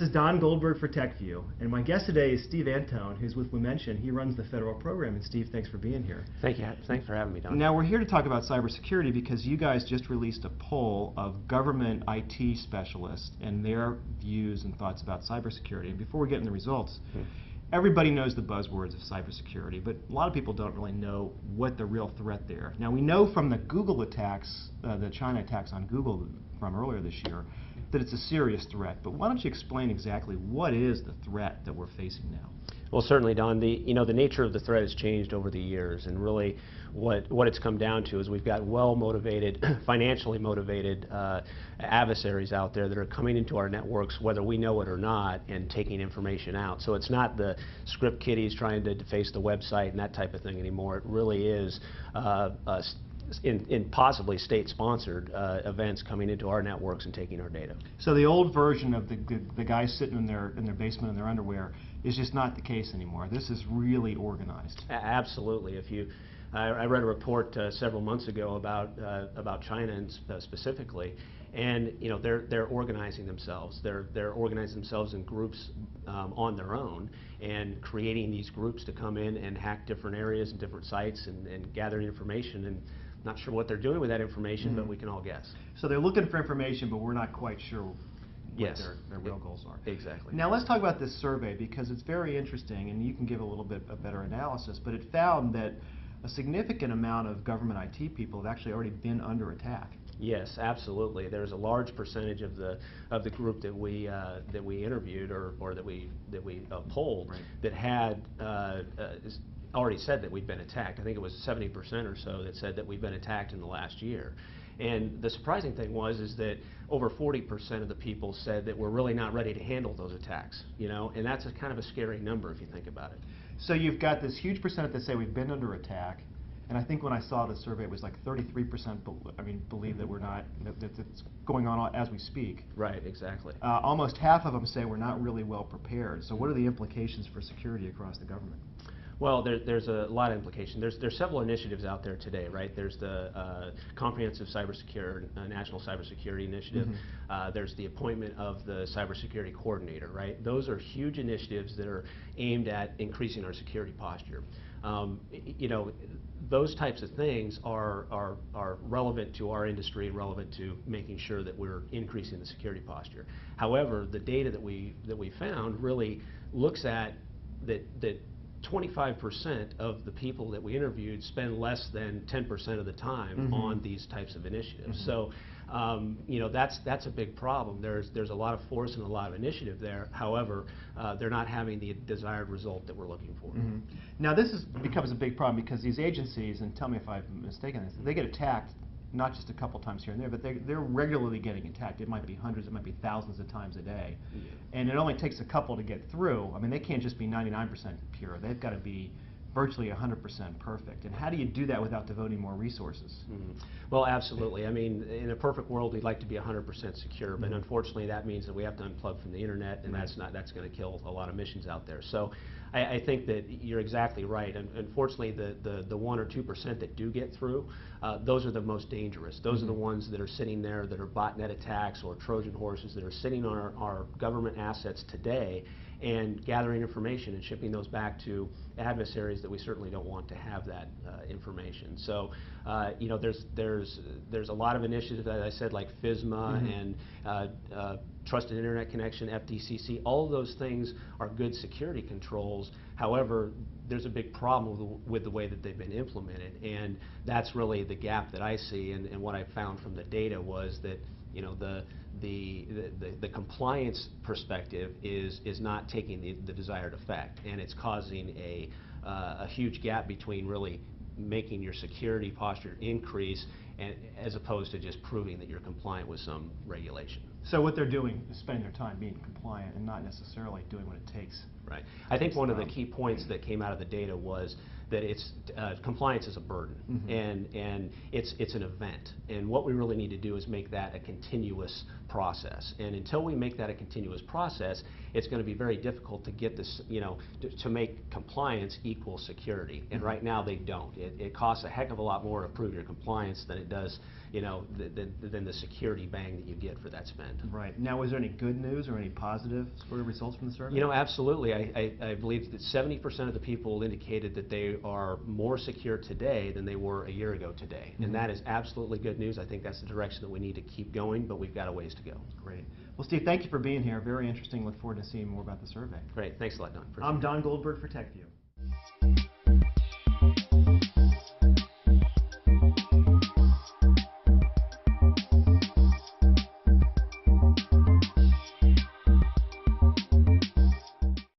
is Don Goldberg for TechView, and my guest today is Steve Antone, who's with Lumention. He runs the federal program, and Steve, thanks for being here. Thank you. Thanks for having me, Don. Now, we're here to talk about cybersecurity because you guys just released a poll of government IT specialists and their views and thoughts about cybersecurity. And before we get in the results, everybody knows the buzzwords of cybersecurity, but a lot of people don't really know what the real threat there. Now, we know from the Google attacks, the China attacks on Google from earlier this year, that it's a serious threat. But why don't you explain exactly what is the threat that we're facing now? Well, certainly, Don. The nature of the threat has changed over the years, and really, what it's come down to is we've got well-motivated, financially motivated adversaries out there that are coming into our networks, whether we know it or not, and taking information out. So it's not the script kiddies trying to deface the website and that type of thing anymore. It really is in possibly state-sponsored events coming into our networks and taking our data. So the old version of the guys sitting in their basement in their underwear is just not the case anymore. This is really organized. Absolutely. I read a report several months ago about China and specifically, and they're organizing themselves. They're organizing themselves in groups on their own and creating these groups to come in and hack different areas and different sites and gather information. And not sure what they're doing with that information, but we can all guess. So they're looking for information, but we're not quite sure what their real goals are. Exactly. Now let's talk about this survey because it's very interesting, and you can give a little bit of better analysis, but it found that a significant amount of government IT people have actually already been under attack. Yes, absolutely. There's a large percentage of the group that we interviewed or that we polled that had already said that we'd been attacked. I think it was 70% or so that said that we've been attacked in the last year. And the surprising thing is that over 40% of the people said that we're really not ready to handle those attacks, and that's a kind of a scary number if you think about it. So you've got this huge percent that say we've been under attack, and I think when I saw the survey it was like 33% believe that we're not, that it's going on as we speak. Right, exactly. Almost half of them say we're not really well prepared. So what are the implications for security across the government? Well, there's a lot of implication. There's several initiatives out there today, right? There's the Comprehensive National Cybersecurity Initiative. There's the appointment of the Cybersecurity Coordinator, right? Those are huge initiatives that are aimed at increasing our security posture. Those types of things are relevant to our industry and relevant to making sure that we're increasing the security posture. However, the data that we found really looks at that 25% of the people that we interviewed spend less than 10% of the time on these types of initiatives. So, that's a big problem. There's a lot of force and a lot of initiative there. However, they're not having the desired result that we're looking for. Now, this becomes a big problem because these agencies, and tell me if I'm mistaken, they get attacked not just a couple times here and there, but they're regularly getting attacked. It might be hundreds, it might be thousands of times a day. And it only takes a couple to get through. I mean, they can't just be 99% pure. They've got to be virtually 100% perfect. And how do you do that without devoting more resources? Well, absolutely. I mean, in a perfect world, we'd like to be 100% secure, but unfortunately, that means that we have to unplug from the internet, and that's going to kill a lot of missions out there. So, I think that you're exactly right. And unfortunately, the 1 or 2% that do get through, those are the most dangerous. Those are the ones that are sitting there that are botnet attacks or Trojan horses that are sitting on our government assets today and gathering information and shipping those back to adversaries that we certainly don't want to have that information. So, there's a lot of initiatives, as I said, like FISMA and Trusted Internet Connection, FDCC. All of those things are good security controls. However, there's a big problem with the way that they've been implemented, and that's really the gap that I see. And what I found from the data was that the compliance perspective is not taking the desired effect, and it's causing a huge gap between really making your security posture increase and as opposed to just proving that you're compliant with some regulation. So what they're doing is spending their time being compliant and not necessarily doing what it takes. Right. I think one of the key points that came out of the data was that it's compliance is a burden, and it's an event. And what we really need to do is make that a continuous process. And until we make that a continuous process, it's going to be very difficult to get this, to make compliance equal security. And right now they don't. It costs a heck of a lot more to prove your compliance than it does than the security bang that you get for that spend. Right. Now, was there any good news or any positive sort of results from the survey? Absolutely. I believe that 70% of the people indicated that they are more secure today than they were a year ago today. And that is absolutely good news. I think that's the direction that we need to keep going, but we've got a ways to go. Great. Well, Steve, thank you for being here. Very interesting. Look forward to seeing more about the survey. Great. Thanks a lot, Don. Appreciate I'm it. Don Goldberg for TechView.